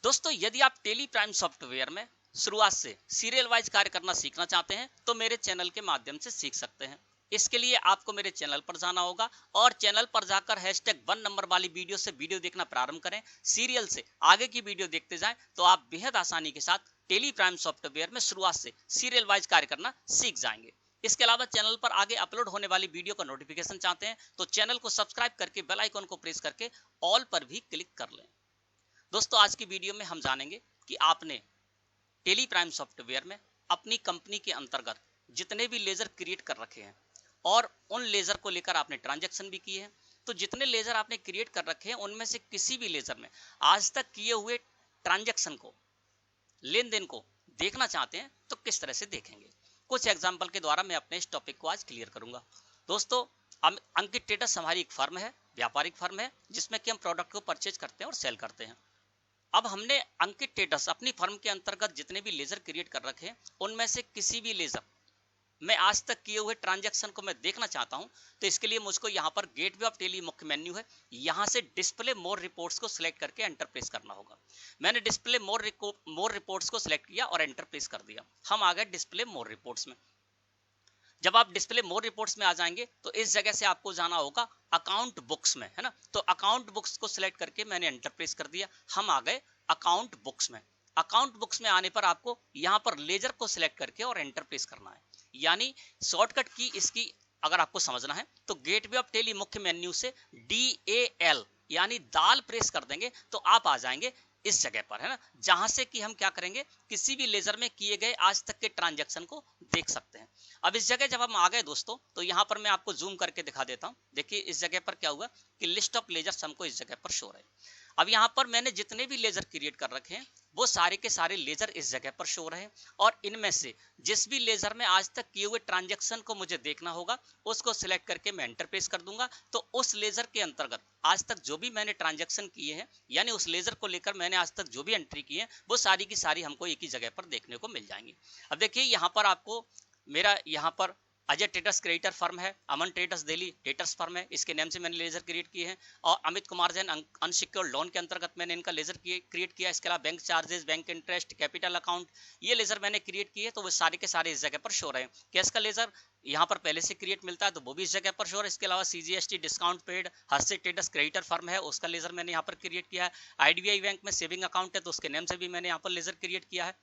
दोस्तों यदि आप टेली प्राइम सॉफ्टवेयर में शुरुआत से सीरियल वाइज कार्य करना सीखना चाहते हैं तो मेरे चैनल के माध्यम से सीख सकते हैं। इसके लिए आपको मेरे चैनल पर जाना होगा और चैनल पर जाकर #1 नंबर वाली वीडियो से वीडियो देखना प्रारंभ करें। सीरियल से आगे की वीडियो देखते जाएं तो आप बेहद आसानी के साथ टेली प्राइम सॉफ्टवेयर में शुरुआत से सीरियल वाइज कार्य करना सीख जाएंगे। इसके अलावा चैनल पर आगे अपलोड होने वाली वीडियो का नोटिफिकेशन चाहते हैं तो चैनल को सब्सक्राइब करके बेल आइकन को प्रेस करके ऑल पर भी क्लिक कर लें। दोस्तों आज की वीडियो में हम जानेंगे कि आपने टेली प्राइम सॉफ्टवेयर में अपनी कंपनी के अंतर्गत जितने भी लेजर क्रिएट कर रखे हैं और उन लेजर को लेकर आपने ट्रांजैक्शन भी किए हैं, तो जितने लेजर आपने क्रिएट कर रखे हैं उनमें से किसी भी लेजर में आज तक किए हुए ट्रांजैक्शन को, लेन देन को देखना चाहते हैं तो किस तरह से देखेंगे। कुछ एग्जाम्पल के द्वारा मैं अपने इस टॉपिक को आज क्लियर करूंगा। दोस्तों अंकित ट्रेडर्स हमारी एक फर्म है, व्यापारिक फर्म है, जिसमें कि हम प्रोडक्ट को परचेज करते हैं और सेल करते हैं। अब हमने अंकित ट्रेडर्स अपनी फर्म के अंतर्गत जितने भी लेजर क्रिएट कर रखे हैं उनमें से किसी भी लेजर में आज तक किए हुए ट्रांजैक्शन को मैं देखना चाहता हूं, तो इसके लिए मुझको यहां पर गेटवे ऑफ टेली मुख्य मेन्यू है, यहां से डिस्प्ले मोर रिपोर्ट्स को सिलेक्ट करके एंटर प्रेस करना होगा। मैंने डिस्प्ले मोर रिपोर्ट्स को सिलेक्ट किया और एंटर प्रेस कर दिया। हम आ गए डिस्प्ले मोर रिपोर्ट्स में। जब आप डिस्प्ले मोर रिपोर्ट्स में आ जाएंगे तो इस जगह से आपको जाना होगा अकाउंट बुक्स में, है ना। तो अकाउंट बुक्स को सिलेक्ट करके मैंने एंटर प्रेस कर दिया। हम आ गए अकाउंट बुक्स में। अकाउंट बुक्स में आने पर आपको यहां पर लेजर को सिलेक्ट करके और एंटर प्रेस करना है, यानी शॉर्टकट की इसकी अगर आपको समझना है तो गेटवे ऑफ टेली मुख्य मेन्यू से DAL यानी दाल प्रेस कर देंगे तो आप आ जाएंगे इस जगह पर, है ना, जहां से कि हम क्या करेंगे, किसी भी लेजर में किए गए आज तक के ट्रांजैक्शन को देख सकते हैं। अब इस जगह जब हम आ गए दोस्तों तो यहां पर मैं आपको जूम करके दिखा देता हूं। देखिए इस जगह पर क्या हुआ कि लिस्ट ऑफ लेजर्स हमको इस जगह पर शो रहे। अब यहां पर मैंने जितने भी लेजर क्रिएट कर रखे हैं वो सारे के सारे लेजर इस जगह पर शो रहे हैं और इनमें से जिस भी लेजर में आज तक किए हुए ट्रांजैक्शन को मुझे देखना होगा उसको सिलेक्ट करके मैं एंटर प्रेस कर दूंगा। तो उस लेजर के अंतर्गत आज तक जो भी मैंने ट्रांजैक्शन किए हैं, यानी उस लेजर को लेकर मैंने आज तक जो भी एंट्री की है वो सारी की सारी हमको एक ही जगह पर देखने को मिल जाएंगी। अब देखिए यहाँ पर आपको मेरा यहाँ पर अजय ट्रेडर्स क्रेडिटर फर्म है, अमन ट्रेडर्स दिल्ली ट्रेडर्स फर्म है, इसके नेम से मैंने लेजर क्रिएट किए हैं। और अमित कुमार जैन अनसिक्योर्ड लोन के अंतर्गत मैंने इनका लेजर क्रिएट किया। इसके अलावा bank charges, bank interest, capital account, ये लेजर मैंने क्रिएट किए। तो वो सारे के सारे इस जगह पर शो रहे हैं। कैश का लेजर यहाँ पर पहले से क्रिएट मिलता है तो वो भी इस जगह पर शो है। इसके अलावा CGST डिस्काउंट पेड हर्षित ट्रेडर्स क्रेडिटर फर्म है, उसका लेजर मैंने यहाँ पर क्रिएट किया है। IDBI बैंक में सेविंग अकाउंट है तो उसके नेम से भी मैंने यहाँ पर लेजर क्रिएट किया है।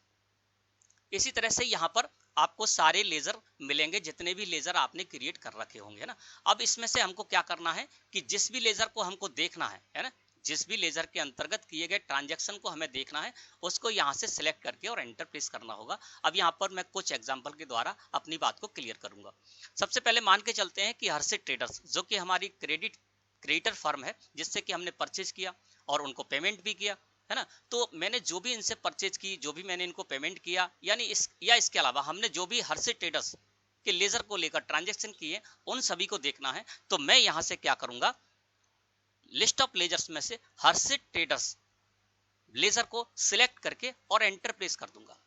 इसी तरह से यहाँ पर आपको सारे लेजर मिलेंगे जितने भी लेजर आपने क्रिएट कर रखे होंगे, है ना। अब इसमें से हमको क्या करना है कि जिस भी लेजर को हमको देखना है ना, जिस भी लेजर के अंतर्गत किए गए ट्रांजैक्शन को हमें देखना है उसको यहाँ से सिलेक्ट करके और एंटर प्रेस करना होगा। अब यहाँ पर मैं कुछ एग्जांपल के द्वारा अपनी बात को क्लियर करूंगा। सबसे पहले मान के चलते हैं कि हर्षित ट्रेडर्स जो कि हमारी क्रेडिटर फर्म है, जिससे कि हमने परचेज किया और उनको पेमेंट भी किया, है ना। तो मैंने जो भी इनसे परचेज की, जो भी मैंने इनको पेमेंट किया, यानी इसके अलावा हमने जो भी हर्षित ट्रेडर्स के लेजर को लेकर ट्रांजैक्शन किए उन सभी को देखना है। तो मैं यहां से क्या करूंगा, लिस्ट ऑफ लेजर्स में से हर्षित ट्रेडर्स लेजर को सिलेक्ट करके और एंटर प्रेस कर दूंगा।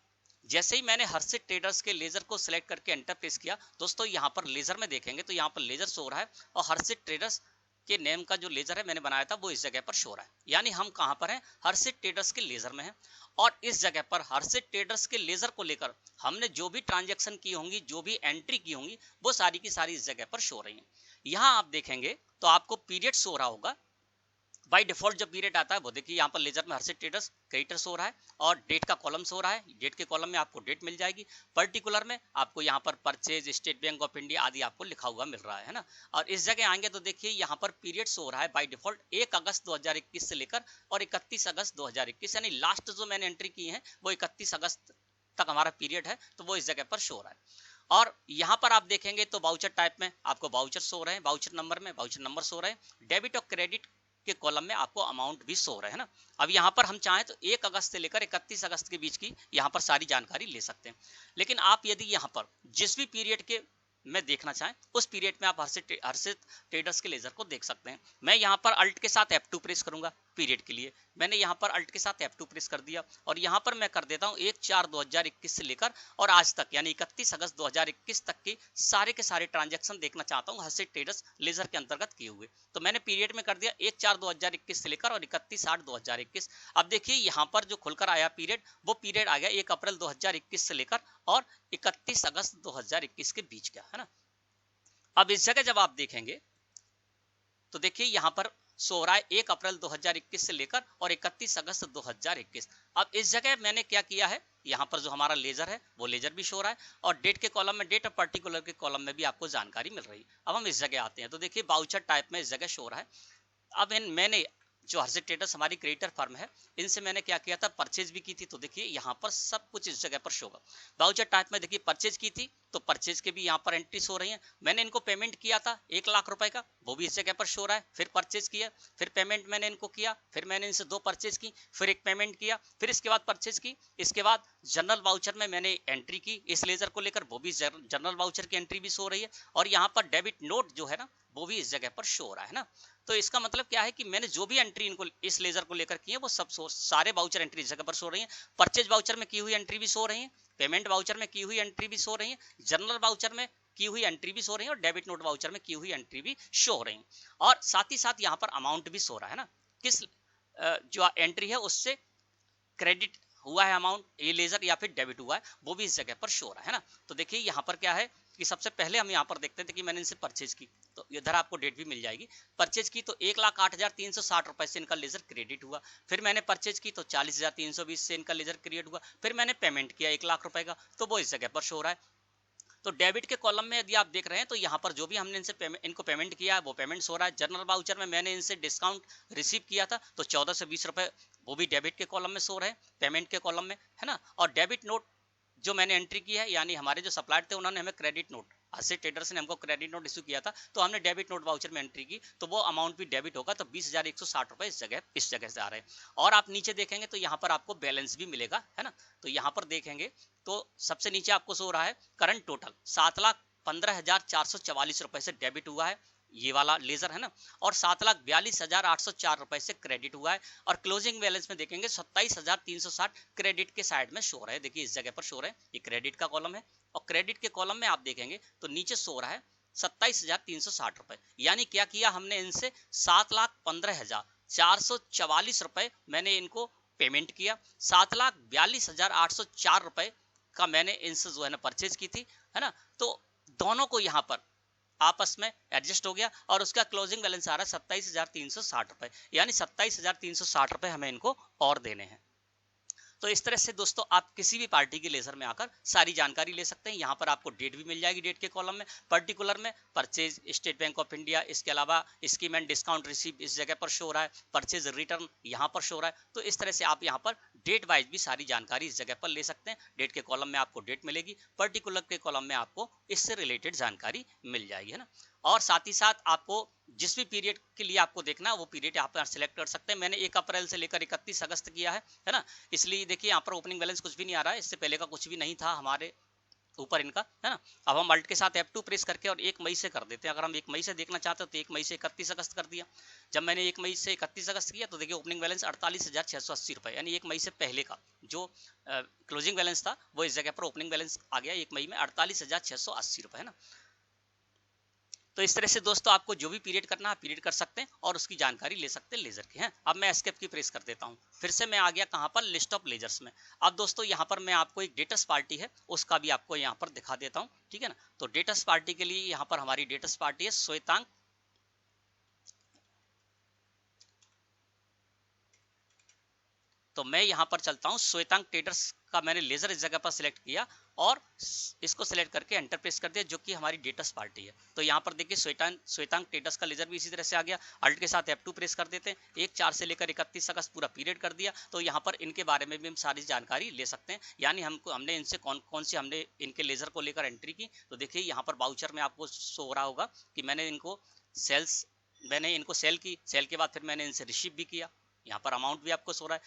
जैसे ही मैंने हर्षित ट्रेडर्स के लेजर को सिलेक्ट करके एंटर प्रेस किया दोस्तों, यहां पर लेजर में देखेंगे तो यहां पर लेजर शो रहा है और हर्षित ट्रेडर्स के नेम का जो लेजर है मैंने बनाया था वो इस जगह पर शो रहा है। यानी हम कहां पर हैं, हर्षित ट्रेडर्स के लेजर में हैं और इस जगह पर हर्षित ट्रेडर्स के लेजर को लेकर हमने जो भी ट्रांजैक्शन की होंगी, जो भी एंट्री की होंगी वो सारी की सारी इस जगह पर शो रही हैं। यहां आप देखेंगे तो आपको पीरियड शो रहा होगा। बाय डिफॉल्ट जब पीरियड आता है वो देखिए यहाँ पर लेजर में हर्षित ट्रेडर्स क्रेडिटर्स हो रहा है और डेट का कॉलम हो रहा है। डेट के कॉलम में आपको डेट मिल जाएगी, पर्टिकुलर में आपको यहाँ पर purchase, state Bank of India आदि आपको लिखा हुआ मिल रहा है ना। और इस जगह आएंगे तो देखिए यहाँ पर पीरियड हो रहा है बाय डिफॉल्ट 1 अगस्त 2021 से लेकर और 31 अगस्त 2021, यानी लास्ट जो मैंने एंट्री की है वो 31 अगस्त तक हमारा पीरियड है, तो वो इस जगह पर शो हो रहा है। और यहाँ पर आप देखेंगे तो वाउचर टाइप में आपको वाउचर शो रहे हैं, वाउचर नंबर में वाउचर नंबर शो रहे हैं, डेबिट और क्रेडिट के कॉलम में आपको अमाउंट भी शो रहे हैं ना। अब यहाँ पर हम चाहें तो 1 अगस्त से लेकर 31 अगस्त के बीच की यहाँ पर सारी जानकारी ले सकते हैं। लेकिन आप यदि यहाँ पर जिस भी पीरियड के में देखना चाहें उस पीरियड में आप हर्षित ट्रेडर्स के लेजर को देख सकते हैं। मैं यहाँ पर अल्ट के साथ F2 प्रेस करूंगा, पीरियड के लिए मैंने यहाँ पर अल्ट के साथ F2 प्रेस कर दिया और यहाँ पर मैं कर देता हूँ 1/4/2021 से लेकर और आज तक यानी 31 अगस्त 2021 तक के सारे ट्रांजैक्शन देखना चाहता हूँ हर्षित ट्रेडर्स लेजर के अंतर्गत किए हुए। तो मैंने पीरियड में कर दिया 1/4/2021 से लेकर और 31/8/2021। अब देखिए यहाँ पर जो खुलकर आया पीरियड वो पीरियड आ गया 1 अप्रैल 2021 से लेकर और 31 अगस्त 2021 के बीच का, है ना। अब इस जगह जब आप देखेंगे तो देखिए यहाँ पर सो हो रहा है 1 अप्रैल 2021 से लेकर और 31 अगस्त 2021। अब इस जगह मैंने क्या किया है, यहाँ पर जो हमारा लेजर है वो लेजर भी शो हो रहा है और डेट के कॉलम में डेट और पर्टिकुलर के कॉलम में भी आपको जानकारी मिल रही है। अब हम इस जगह आते हैं तो देखिए बाउचर टाइप में इस जगह शो हो रहा है। अब मैंने जो हर्षित ट्रेडर्स हमारी क्रेडिटर फर्म है इनसे मैंने क्या किया था, परचेज भी की थी। तो देखिए यहाँ पर सब कुछ इस जगह पर शो होगा। बाउचर टाइप में देखिए परचेज की थी तो परचेज के भी यहाँ पर एंट्रीज हो रही हैं। मैंने इनको पेमेंट किया था 1 लाख रुपए का, वो भी इस जगह पर शो रहा है। फिर परचेज किया, फिर पेमेंट मैंने इनको किया, फिर मैंने इनसे 2 परचेज की, फिर 1 पेमेंट किया, फिर इसके बाद परचेज की। इसके बाद जनरल वाउचर में मैंने एंट्री की इस लेजर को लेकर, वो भी जनरल वाउचर की एंट्री भी शो रही है और यहाँ पर डेबिट नोट जो है ना वो भी इस जगह पर शो हो रहा है ना। तो इसका मतलब क्या है कि मैंने जो भी एंट्री इनको इस लेजर को लेकर की है वो सब सारे वाउचर एंट्री इस जगह पर शो रही है। परचेज वाउचर में की हुई एंट्री भी शो रही है, पेमेंट वाउचर में की हुई एंट्री भी शो रही है, जनरल वाउचर में की हुई एंट्री भी शो रही है और डेबिट नोट वाउचर में की हुई एंट्री भी शो हो रही है। और साथ ही साथ यहाँ पर अमाउंट भी शो रहा है ना, किस जो एंट्री है उससे क्रेडिट हुआ है अमाउंट, ये लेजर या फिर डेबिट हुआ है वो भी इस जगह पर शो हो रहा है ना। तो देखिए यहाँ पर क्या है कि सबसे पहले हम यहाँ पर देखते थे कि मैंने इनसे परचेज की तो इधर आपको डेट भी मिल जाएगी। परचेज की तो 1,08,360 रुपए से इनका लेजर क्रेडिट हुआ। फिर मैंने परचेज की तो 40,320 से इनका लेजर क्रेडिट हुआ। फिर मैंने पेमेंट किया 1 लाख रुपए का तो वो इस जगह पर शो हो रहा है। तो डेबिट के कॉलम में यदि आप देख रहे हैं तो यहाँ पर जो भी हमने इनको पेमेंट किया है वो पेमेंट हो रहा है। जनरल वाउचर में मैंने इनसे डिस्काउंट रिसीव किया था तो 14 से 20 रुपए वो भी डेबिट के कॉलम में शो रहे हैं, पेमेंट के कॉलम में, है ना। और डेबिट नोट जो मैंने एंट्री की है यानी हमारे जो सप्लायर थे उन्होंने हमें क्रेडिट नोट, हर्षित ट्रेडर्स ने हमको क्रेडिट नोट इशू किया था तो हमने डेबिट नोट वाउचर में एंट्री की तो वो अमाउंट भी डेबिट होगा। तो 20,160 रुपए इस जगह से आ रहे हैं। और आप नीचे देखेंगे तो यहाँ पर आपको बैलेंस भी मिलेगा, है ना। तो यहाँ पर देखेंगे तो सबसे नीचे आपको शो रहा है करंट टोटल 7,15,444 रुपए से डेबिट हुआ है, ये वाला लेजर है ना। और 7,42,804 रुपए से क्रेडिट हुआ है और क्लोजिंग बैलेंस में देखेंगे 27,360 क्रेडिट के साइड में शो रहा है। देखिए इस जगह पर शो रहा है, ये क्रेडिट का कॉलम है और क्रेडिट के कॉलम में आप देखेंगे तो नीचे शो रहा है 27,360 रुपए। यानी क्या किया हमने इनसे 7,15,444 रुपए मैंने इनको पेमेंट किया, 7,42,804 रुपए का मैंने इनसे जो है ना परचेज की थी, है ना। तो दोनों को यहाँ पर आपस में एडजस्ट हो गया और उसका क्लोजिंग बैलेंस आ रहा है 27,360 रुपए। यानी 27,360 रुपए हमें इनको और देने हैं। तो इस तरह से दोस्तों आप किसी भी पार्टी के लेजर में आकर सारी जानकारी ले सकते हैं। यहाँ पर आपको डेट भी मिल जाएगी, डेट के कॉलम में पर्टिकुलर में purchase state Bank of India, इसके अलावा स्कीम एंड डिस्काउंट रिसीव इस जगह पर शो हो रहा है, परचेज रिटर्न यहाँ पर शो हो रहा है। तो इस तरह से आप यहाँ पर डेट वाइज भी सारी जानकारी इस जगह पर ले सकते हैं। डेट के कॉलम में आपको डेट मिलेगी, पर्टिकुलर के कॉलम में आपको इससे रिलेटेड जानकारी मिल जाएगी, है ना। और साथ ही साथ आपको जिस भी पीरियड के लिए आपको देखना है वो पीरियड यहाँ पर सिलेक्ट कर सकते हैं। मैंने 1 अप्रैल से लेकर 31 अगस्त किया है ना। इसलिए देखिए यहाँ पर ओपनिंग बैलेंस कुछ भी नहीं आ रहा है, इससे पहले का कुछ भी नहीं था हमारे ऊपर इनका, है ना। अब हम अल्ट के साथ F2 प्रेस करके और 1 मई से कर देते हैं। अगर हम 1 मई से देखना चाहते हो तो 1 मई से 31 अगस्त कर दिया। जब मैंने 1 मई से 31 अगस्त किया तो देखिए ओपनिंग बैलेंस 48,680 रुपए, यानी 1 मई से पहले का जो क्लोजिंग बैलेंस था वो इस जगह पर ओपनिंग बैलेंस आ गया 1 मई में 48,680 रुपए, है ना। तो इस तरह से दोस्तों आपको जो भी पीरियड करना है पीरियड कर सकते हैं और उसकी जानकारी ले सकते हैं लेजर की, हैं। अब मैं एस्केप की प्रेस कर देता हूं, फिर से मैं आ गया कहां पर, लिस्ट ऑफ लेजर्स में। अब दोस्तों यहां पर मैं आपको एक डेटस पार्टी है उसका भी आपको यहां पर दिखा देता हूं, ठीक है ना। तो डेटस पार्टी के लिए यहां पर हमारी डेटस पार्टी है श्वेतांग। तो मैं यहां पर चलता हूं, श्वेतांग ट्रेडर्स का मैंने लेजर इस जगह पर सिलेक्ट किया और इसको सिलेक्ट करके एंटर प्रेस कर दिया जो कि हमारी डेटस पार्टी है। तो यहाँ पर देखिए श्वेतांग ट्रेडर्स का लेजर भी इसी तरह से आ गया। अल्ट के साथ F2 प्रेस कर देते हैं, 1/4 से लेकर 31 अगस्त पूरा पीरियड कर दिया। तो यहाँ पर इनके बारे में भी हम सारी जानकारी ले सकते हैं, यानी हमने इनसे कौन सी हमने इनके लेजर को लेकर एंट्री की। तो देखिए यहाँ पर वाउचर में आपको शो हो रहा होगा कि मैंने इनको सेल की, सेल के बाद फिर मैंने इनसे रिसीव भी किया, यहाँ पर अमाउंट भी आपको सो रहा है।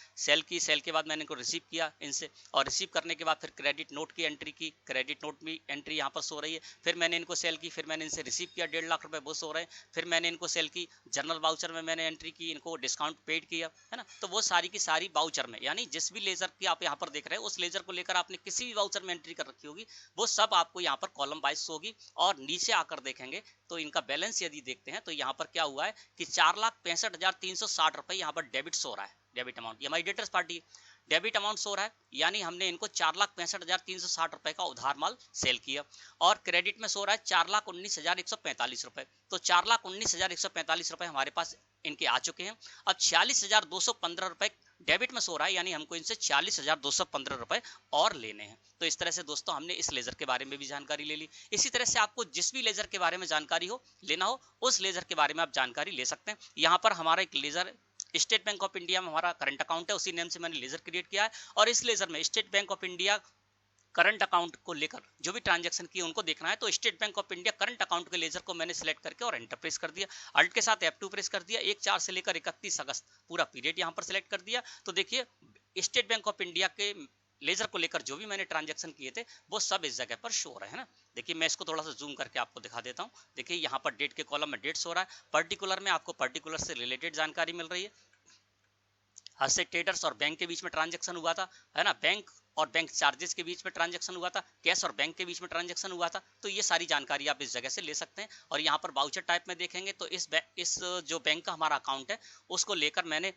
सेल के बाद मैंने इनको रिसीव किया इनसे, और रिसीव करने के बाद फिर क्रेडिट नोट की एंट्री की, क्रेडिट नोट में एंट्री यहाँ पर सो रही है। फिर मैंने इनको सेल की, फिर मैंने इनसे रिसीव किया 1.5 लाख रुपए, वो सो रहे हैं। फिर मैंने इनको सेल की, जनरल वाउचर में मैंने एंट्री की, इनको डिस्काउंट पेड किया, है ना। तो वो सारी की सारी वाउचर में, यानी जिस भी लेजर की आप यहाँ पर देख रहे हैं उस लेजर को लेकर आपने किसी भी वाउचर में एंट्री कर रखी होगी, वो सब आपको यहाँ पर कॉलम वाइज होगी। और नीचे आकर देखेंगे तो इनका बैलेंस यदि देखते हैं तो यहाँ पर क्या हुआ है कि 4,65,360 रुपए यहाँ पर डेबिट सो रहा है। डेबिट अमाउंट, ये हमारी debtors party debit amount so रहा है, यानी हमने इनको 4,65,360 रुपए का उधार माल सेल किया। और क्रेडिट में सो रहा है 4,19,145 रुपए। तो 4,19,145 रुपए हमारे पास इनके आ चुके हैं। अब 46,215 रुपए डेबिट में सो रहा है, यानी हमको इनसे 46,215 रुपए और लेने हैं। तो इस तरह से दोस्तों हमने इस लेजर के बारे में भी जानकारी ले ली। इसी तरह से आपको जिस भी लेजर के बारे में जानकारी हो लेना हो, उस लेजर के बारे में आप जानकारी ले सकते हैं। यहाँ पर हमारा एक ledger State Bank of India में हमारा करंट अकाउंट है, उसी नेम से मैंने लेजर क्रिएट किया है। और इस लेजर में state Bank of India current account को लेकर जो भी ट्रांजैक्शन किए उनको देखना है। तो state Bank of India current account के लेजर को मैंने सिलेक्ट करके और एंटर प्रेस कर दिया, अल्ट के साथ F2 प्रेस कर दिया। 1/4 से लेकर 31 अगस्त पूरा पीरियड यहाँ पर सिलेक्ट कर दिया। तो देखिए स्टेट बैंक ऑफ इंडिया के लेजर को लेकर जो भी मैंने ट्रांजैक्शन किए थे वो सब इस जगह पर शो हो रहे हैं ना। देखिए मैं इसको थोड़ा सा जूम करके आपको दिखा देता हूँ। देखिए यहाँ पर डेट के कॉलम में डेट शो रहा है, पर्टिकुलर में आपको पर्टिकुलर से रिलेटेड जानकारी मिल रही है। हर्षद ट्रेडर्स और बैंक के बीच में ट्रांजैक्शन हुआ था, है ना, बैंक और बैंक चार्जेस के बीच में ट्रांजैक्शन हुआ था, कैश और बैंक के बीच में ट्रांजैक्शन हुआ था। तो ये सारी जानकारी आप इस जगह से ले सकते हैं। और यहाँ पर वाउचर टाइप में देखेंगे तो इस जो बैंक का हमारा अकाउंट है उसको लेकर मैंने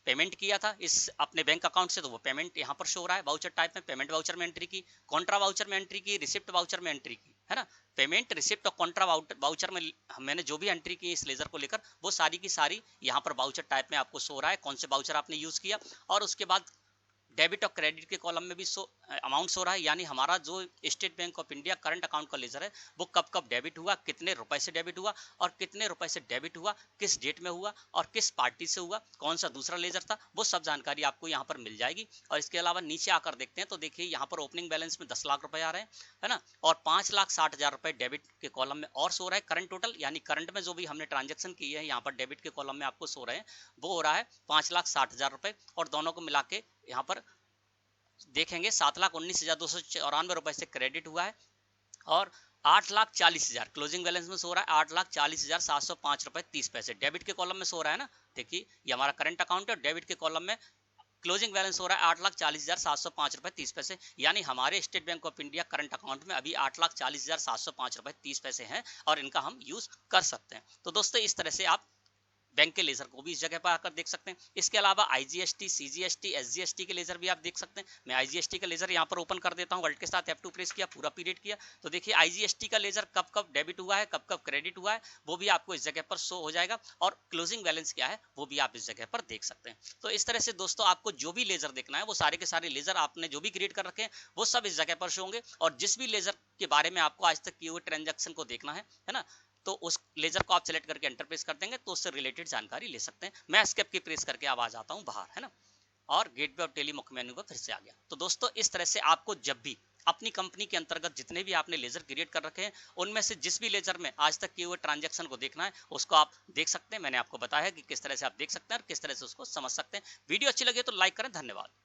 पेमेंट किया था इस अपने बैंक अकाउंट से, तो वो पेमेंट यहाँ पर शो रहा है वाउचर टाइप में। पेमेंट वाउचर में एंट्री की, कॉन्ट्रा वाउचर में एंट्री की, रिसिप्ट वाउचर में एंट्री की, है ना। पेमेंट, रिसिप्ट और कॉन्ट्रा वाउचर में मैंने जो भी एंट्री की इस लेजर को लेकर वो सारी की सारी यहाँ पर वाउचर टाइप में आपको शो रहा है, कौन से वाउचर आपने यूज किया। और उसके बाद डेबिट और क्रेडिट के कॉलम में भी अमाउंट शो रहा है, यानी हमारा जो state Bank of India current account का लेजर है वो कब कब डेबिट हुआ, कितने रुपए से डेबिट हुआ और कितने रुपए से डेबिट हुआ, किस डेट में हुआ और किस पार्टी से हुआ, कौन सा दूसरा लेजर था, वो सब जानकारी आपको यहाँ पर मिल जाएगी। और इसके अलावा नीचे आकर देखते हैं तो देखिए यहाँ पर ओपनिंग बैलेंस में 10 लाख रुपए आ रहे हैं, है ना। और 5,60,000 रुपए डेबिट के कॉलम में और शो रहा है करंट टोटल, यानी करंट में जो भी हमने ट्रांजेक्शन की है यहाँ पर डेबिट के कॉलम में आपको शो रहे हैं वो हो रहा है 5,60,000 रुपए। और दोनों को मिला के यहाँ पर देखेंगे 7,19,294 रुपए से क्रेडिट हुआ है। और 8,40,000 क्लोजिंग बैलेंस में सो रहा है 8,40,705 रुपए 30 पैसे डेबिट के कॉलम में सो रहा है ना। देखिए ये हमारा करंट अकाउंट है, डेबिट के कॉलम में क्लोजिंग बैलेंस हो रहा है 8,40,705 रुपए 30 पैसे, यानी हमारे state Bank of India current account में अभी 8,40,705 रुपए 30 पैसे हैं और इनका हम यूज कर सकते हैं। तो दोस्तों इस तरह से आप बैंक के लेजर को भी इस जगह पर आकर देख सकते हैं। इसके अलावा IGST, CGST, SGST के लेजर भी आप देख सकते हैं। मैं IGST का लेजर यहाँ पर ओपन कर देता हूँ, अल्ट के साथ F2 प्रेस किया, पूरा पीरियड किया। तो देखिए IGST का लेजर कब कब डेबिट हुआ है, कब कब क्रेडिट हुआ है, वो भी आपको इस जगह पर शो हो जाएगा। और क्लोजिंग बैलेंस क्या है वो भी आप इस जगह पर देख सकते हैं। तो इस तरह से दोस्तों आपको जो भी लेजर देखना है वो सारे के सारे लेजर आपने जो भी क्रिएट कर रखे हैं वो सब इस जगह पर शो होंगे। और जिस भी लेजर के बारे में आपको आज तक किए हुए ट्रांजेक्शन को देखना है ना, तो उस लेजर को आप सेलेक्ट करके एंटर प्रेस कर देंगे तो उससे रिलेटेड जानकारी ले सकते हैं। मैं एस्केप की प्रेस करके अब आ जाता हूं बाहर, है ना, और गेटवे ऑफ टेली मुख्य मेन्यू पर फिर से आ गया। तो दोस्तों इस तरह से आपको जब भी अपनी कंपनी के अंतर्गत जितने भी आपने लेजर क्रिएट कर रखे हैं उनमें से जिस भी लेजर में आज तक किए हुए ट्रांजैक्शन को देखना है उसको आप देख सकते हैं। मैंने आपको बताया कि किस तरह से आप देख सकते हैं और किस तरह से उसको समझ सकते हैं। वीडियो अच्छी लगे तो लाइक करें। धन्यवाद।